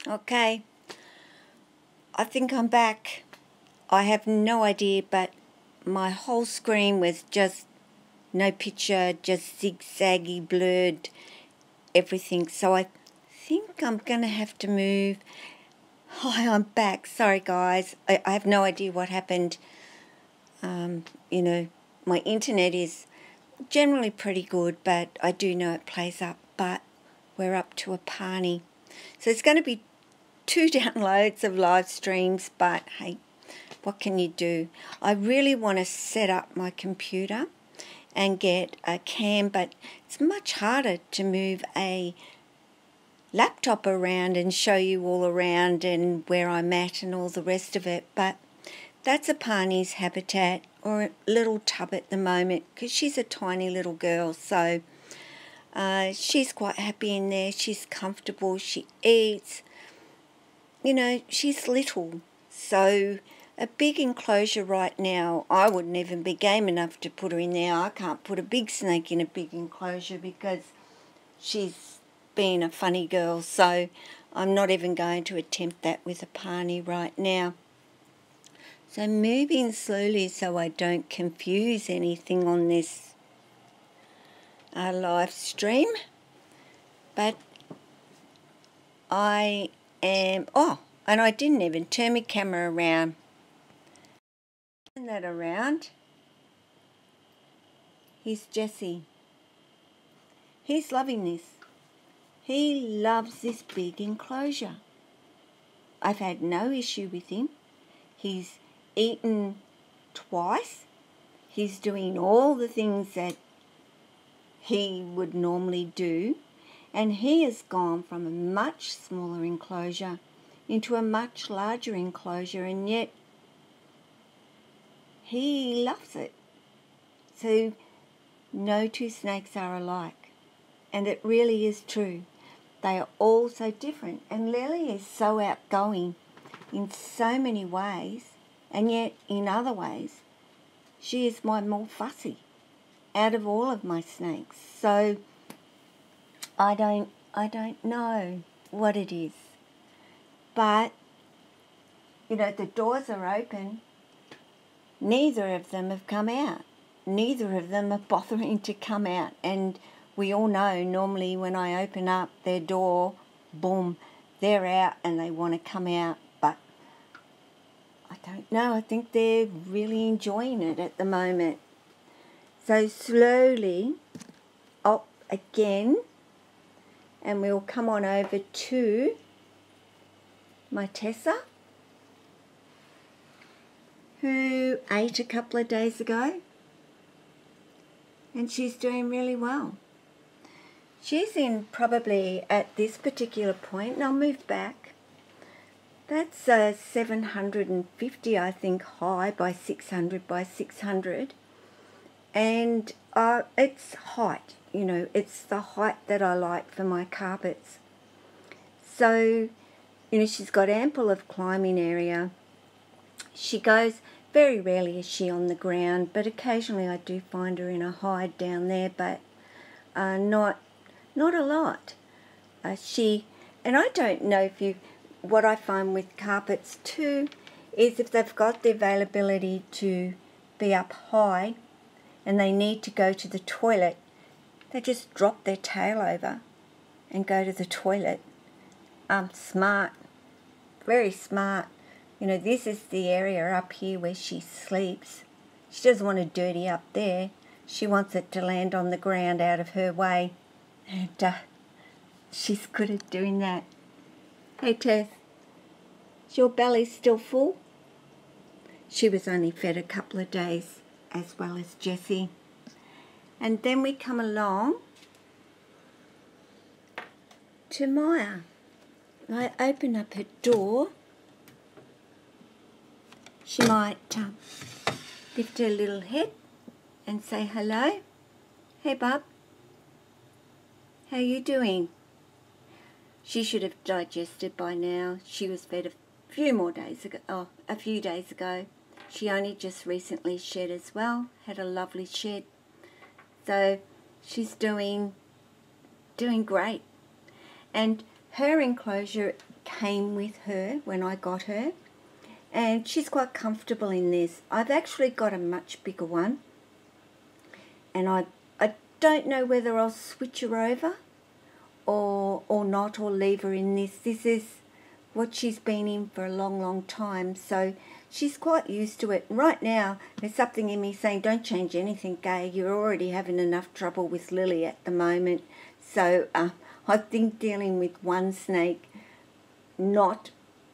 Okay, I think I'm back. I have no idea, but my whole screen was just no picture, just zigzaggy, blurred, everything. So I think I'm going to have to move. Hi, I'm back. Sorry, guys. I have no idea what happened. My internet is generally pretty good, but I do know it plays up. But we're up to a party. So it's going to be 2 downloads of live streams, but hey, what can you do? I really want to set up my computer and get a cam, but it's much harder to move a laptop around and show you all around and where I'm at and all the rest of it. But that's a Parney's habitat, or a little tub at the moment, because she's a tiny little girl, so she's quite happy in there. She's comfortable, she eats. She's little, so a big enclosure right now, I wouldn't even be game enough to put her in there. I can't put a big snake in a big enclosure because she's being a funny girl, so I'm not even going to attempt that with a Parney right now. So moving slowly so I don't confuse anything on this live stream, but I am, and I didn't even turn my camera around. Turn that around. Here's Jesse. He's loving this. He loves this big enclosure. I've had no issue with him. He's eaten twice. He's doing all the things that he would normally do. And he has gone from a much smaller enclosure into a much larger enclosure, and yet he loves it. So no two snakes are alike. And it really is true. They are all so different. And Lily is so outgoing in so many ways, and yet in other ways she is my more fussy out of all of my snakes. So I don't know what it is. But, the doors are open. Neither of them have come out. Neither of them are bothering to come out. And we all know normally when I open up their door, boom, they're out and they want to come out. But I don't know. I think they're really enjoying it at the moment. So slowly, up again, and we'll come on over to my Tessa, who ate a couple of days ago, and she's doing really well. She's in probably at this particular point, and I'll move back. That's a 750, I think, high by 600 by 600. And it's height, it's the height that I like for my carpets. So, she's got ample of climbing area. She goes, very rarely is she on the ground, but occasionally I do find her in a hide down there, but not a lot. And I don't know what I find with carpets too, is if they've got the availability to be up high and they need to go to the toilet, they just drop their tail over and go to the toilet. Smart, very smart. This is the area up here where she sleeps. She doesn't want to dirty up there. She wants it to land on the ground out of her way. And she's good at doing that. Hey Tess, is your belly still full? She was only fed a couple of days, as well as Jessie. And then we come along to Maya. I open up her door. She might lift her little head and say hello. Hey bub, how you doing? She should have digested by now. She was fed a few days ago. She only just recently shed as well, had a lovely shed. So she's doing great. And her enclosure came with her when I got her, and she's quite comfortable in this. I've actually got a much bigger one, and I don't know whether I'll switch her over or not, or leave her in this. This is what she's been in for a long time, so she's quite used to it. Right now, there's something in me saying, don't change anything, Gay. You're already having enough trouble with Lily at the moment. So I think dealing with one snake, not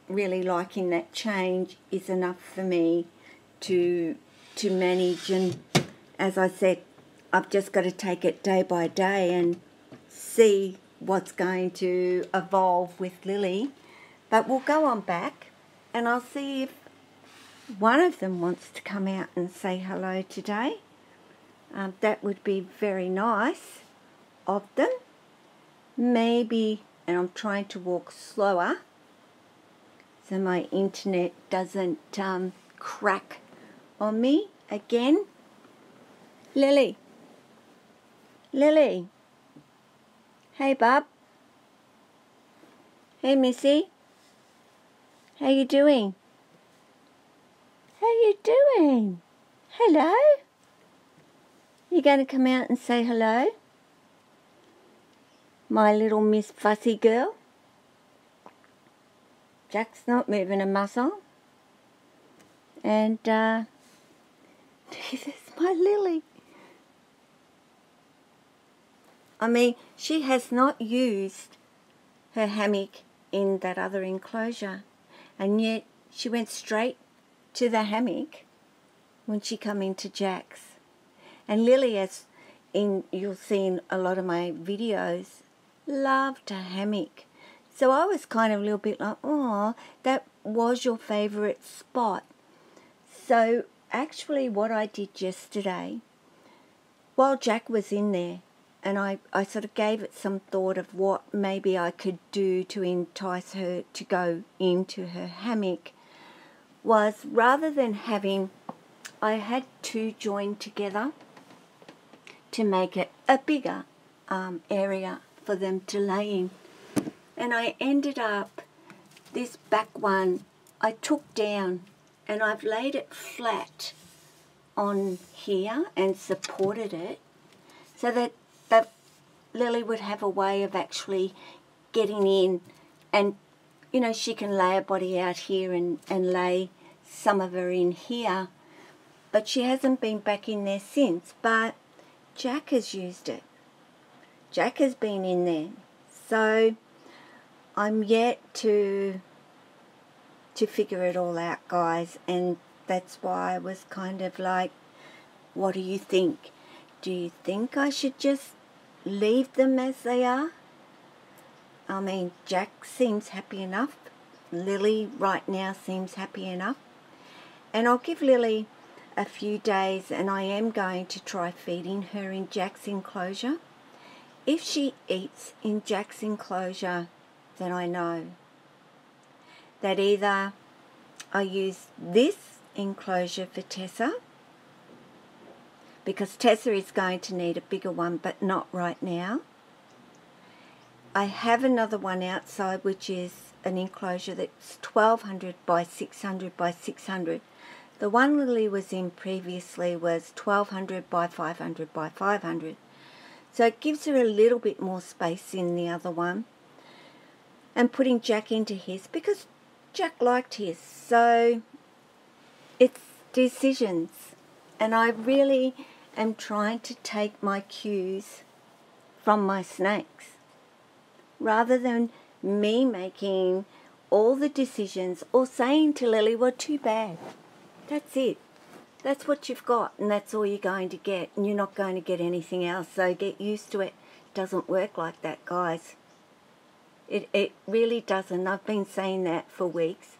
really liking that change, is enough for me to manage. And as I said, I've just got to take it day by day and see what's going to evolve with Lily. But we'll go on back and I'll see if one of them wants to come out and say hello today. That would be very nice of them. Maybe, and I'm trying to walk slower so my internet doesn't crack on me again. Lily. Lily. Hey, bub. Hey, Missy. How you doing? How you doing? Hello? You going to come out and say hello? My little Miss Fussy girl. Jack's not moving a muscle. And this is my Lily. I mean, she has not used her hammock in that other enclosure, and yet she went straight to the hammock when she come into Jack's. And Lily, as you'll see in a lot of my videos, loved a hammock. So I was kind of a little bit like, oh, that was your favourite spot. So actually what I did yesterday, while Jack was in there, and I sort of gave it some thought of what maybe I could do to entice her to go into her hammock, was rather than having, I had two joined together to make it a bigger area for them to lay in. And I ended up, this back one I took down and I've laid it flat on here and supported it so that Lily would have a way of actually getting in, and you know, she can lay her body out here and lay some of her in here, but she hasn't been back in there since. But Jack has used it. Jack has been in there, so I'm yet to figure it all out, guys, and that's why I was kind of like, what do you think? Do you think I should just leave them as they are? I mean, Jack seems happy enough. Lily right now seems happy enough. And I'll give Lily a few days, and I am going to try feeding her in Jack's enclosure. If she eats in Jack's enclosure, then I know that either I use this enclosure for Tessa, because Tessa is going to need a bigger one, but not right now. I have another one outside, which is an enclosure that's 1200 by 600 by 600. The one Lily was in previously was 1200 by 500 by 500. So it gives her a little bit more space in the other one. And putting Jack into his, because Jack liked his. So it's decisions. And I really am trying to take my cues from my snakes, rather than me making all the decisions or saying to Lily, well, too bad. That's it. That's what you've got, and that's all you're going to get, and you're not going to get anything else, so get used to it. It doesn't work like that, guys. It really doesn't. I've been saying that for weeks.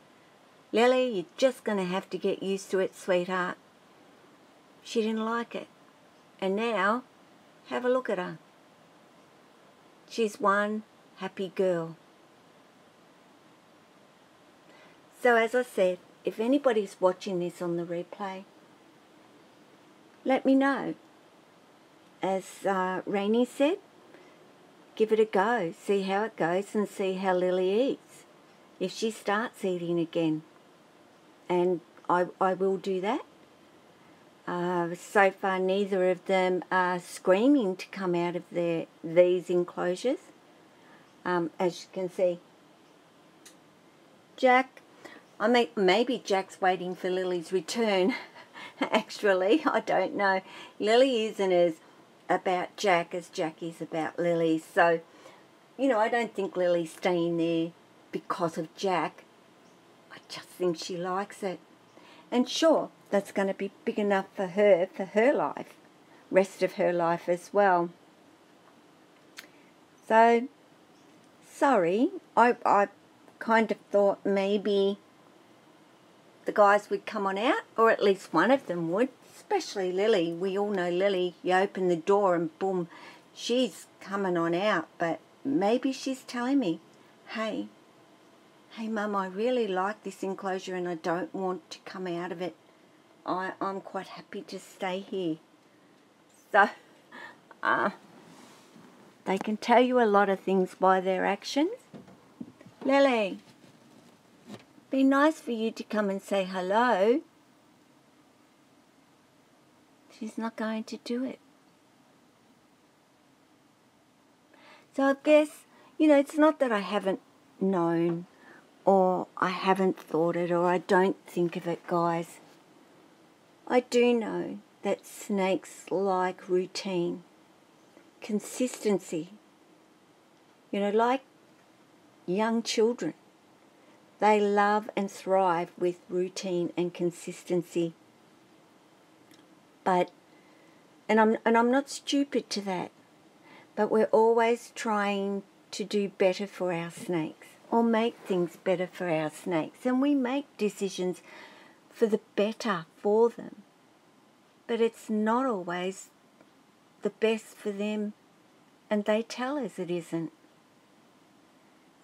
Lily, you're just going to have to get used to it, sweetheart. She didn't like it. And now, have a look at her. She's one happy girl. So as I said, if anybody's watching this on the replay, let me know. As Rainey said, give it a go. See how it goes and see how Lily eats. if she starts eating again. And I will do that. So far neither of them are screaming to come out of these enclosures. As you can see, Jack, I mean, maybe Jack's waiting for Lily's return. Actually, I don't know. Lily isn't as about Jack as Jack is about Lily. So, you know, I don't think Lily's staying there because of Jack. I just think she likes it. And sure, that's going to be big enough for her life, rest of her life as well. So, sorry, I kind of thought maybe the guys would come on out, or at least one of them would, especially Lily. We all know Lily, you open the door and boom, she's coming on out. But maybe she's telling me, hey Mum, I really like this enclosure and I don't want to come out of it. I'm quite happy to stay here. So, they can tell you a lot of things by their actions. Lily, be nice for you to come and say hello. She's not going to do it. So I guess, you know, it's not that I haven't known or I haven't thought it or I don't think of it, guys. I do know that snakes like routine, consistency. You know, like young children, they love and thrive with routine and consistency. But, and I'm not stupid to that, but we're always trying to do better for our snakes or make things better for our snakes. And we make decisions for the better for them. But it's not always the best for them, and they tell us it isn't.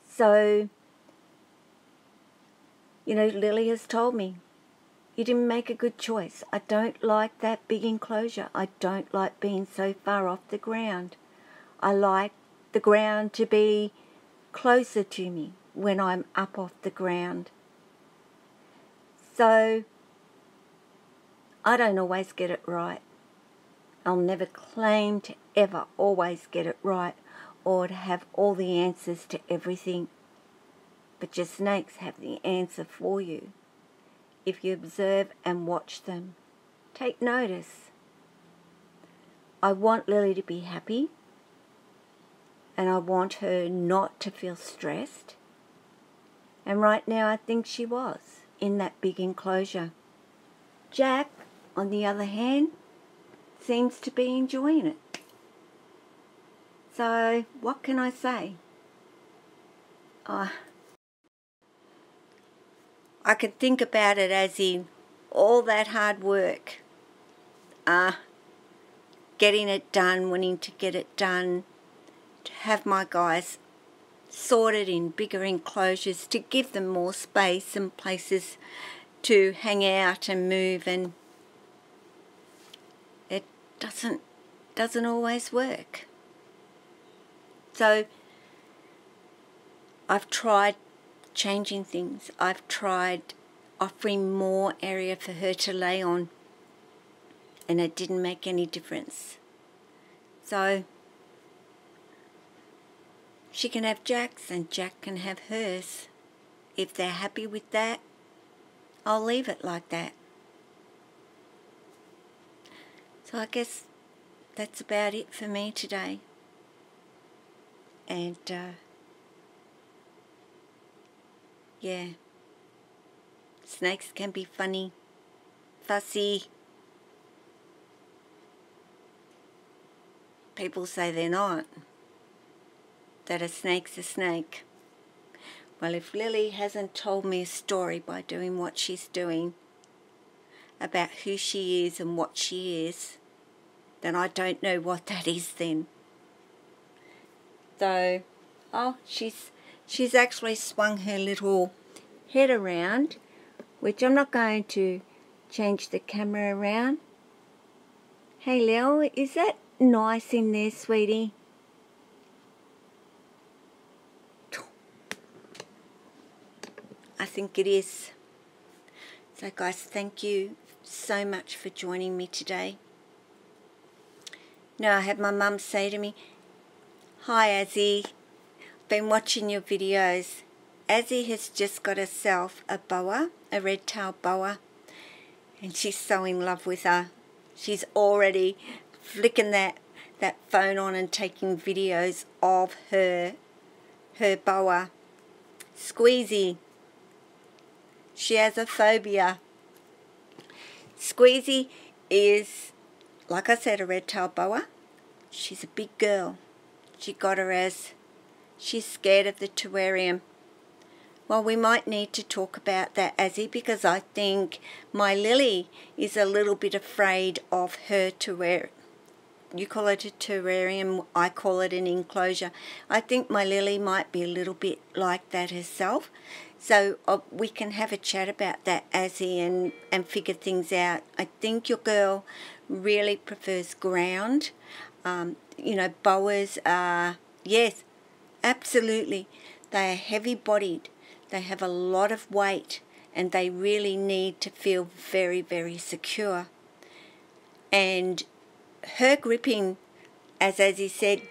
So, you know, Lily has told me, you didn't make a good choice. I don't like that big enclosure. I don't like being so far off the ground. I like the ground to be closer to me when I'm up off the ground. So, I don't always get it right. I'll never claim to ever always get it right or to have all the answers to everything. But your snakes have the answer for you if you observe and watch them. Take notice. I want Lily to be happy, and I want her not to feel stressed. And right now I think she was in that big enclosure. Jack, on the other hand, seems to be enjoying it. So, what can I say? I could think about it as in all that hard work, getting it done, wanting to get it done, to have my guys sorted in bigger enclosures, to give them more space and places to hang out and move, and it doesn't always work. So I've tried changing things. I've tried offering more area for her to lay on, and it didn't make any difference. So she can have Jack's and Jack can have hers. If they're happy with that, I'll leave it like that. So I guess that's about it for me today. And yeah, snakes can be funny, fussy. People say they're not, that a snake's a snake. Well, if Lily hasn't told me a story by doing what she's doing about who she is and what she is, then I don't know what that is then. So, she's actually swung her little head around, which I'm not going to change the camera around. Hey Lil, is that nice in there, sweetie? think it is. So guys, thank you so much for joining me today. Now I had my mum say to me, "Hi Azzy, been watching your videos. Azzy has just got herself a boa, a red-tailed boa, and she's so in love with her. She's already flicking that phone on and taking videos of her boa. Squeezy. She has a phobia. Squeezy is, like I said, a red-tailed boa. She's a big girl. She got her as she's scared of the terrarium. Well, we might need to talk about that, Azzy, because I think my Lily is a little bit afraid of her terrarium. You call it a terrarium, I call it an enclosure. I think my Lily might be a little bit like that herself. So we can have a chat about that, Azzy, and figure things out. I think your girl really prefers ground. You know, boas are, yes, absolutely. They are heavy-bodied. They have a lot of weight, and they really need to feel very, very secure. And her gripping, as he said,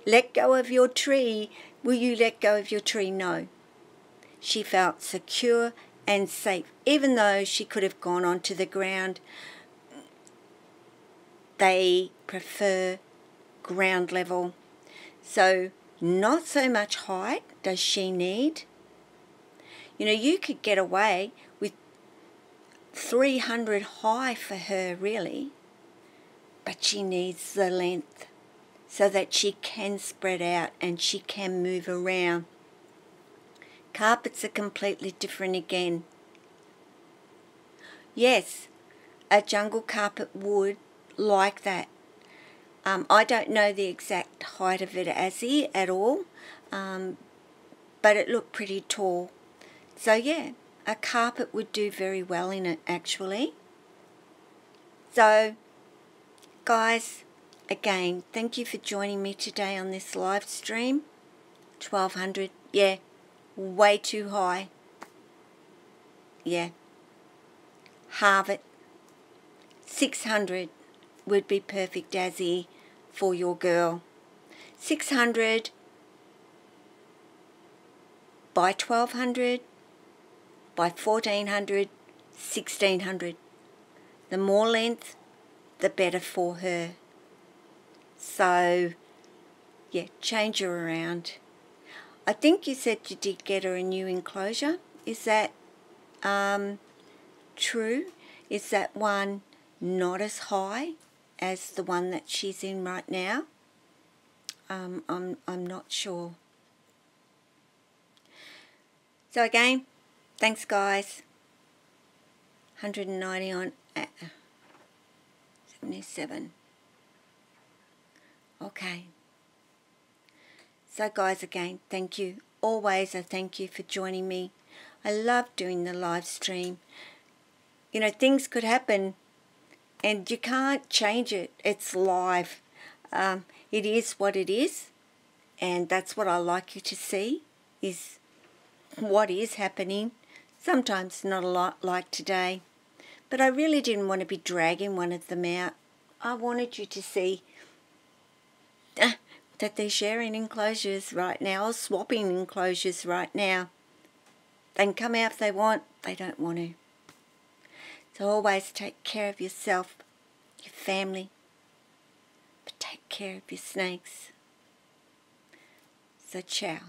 let go of your tree. Will you let go of your tree? No. She felt secure and safe, even though she could have gone onto the ground. They prefer ground level. So not so much height does she need. You know, you could get away with 300 high for her, really. But she needs the length so that she can spread out and she can move around. Carpets are completely different again. Yes, a jungle carpet would like that. I don't know the exact height of it, Azzy, at all, but it looked pretty tall. So yeah, a carpet would do very well in it, actually. So guys, again, thank you for joining me today on this live stream. 1200, yeah, way too high. Yeah, halve it. 600 would be perfect, Azzy, for your girl. 600 by 1200 by 1400, 1600. The more length, the better for her. So yeah, change her around. I think you said you did get her a new enclosure. Is that true? Is that one not as high as the one that she's in right now? I'm not sure. So again, thanks guys. 190 on 77. Okay. So guys, again, thank you. Always a thank you for joining me. I love doing the live stream. You know, things could happen and you can't change it. It's live. It is what it is. And that's what I like you to see, is what is happening. Sometimes not a lot like today. But I really didn't want to be dragging one of them out. I wanted you to see that they're sharing enclosures right now, or swapping enclosures right now. They can come out if they want. They don't want to. So always take care of yourself, your family, but take care of your snakes. So ciao.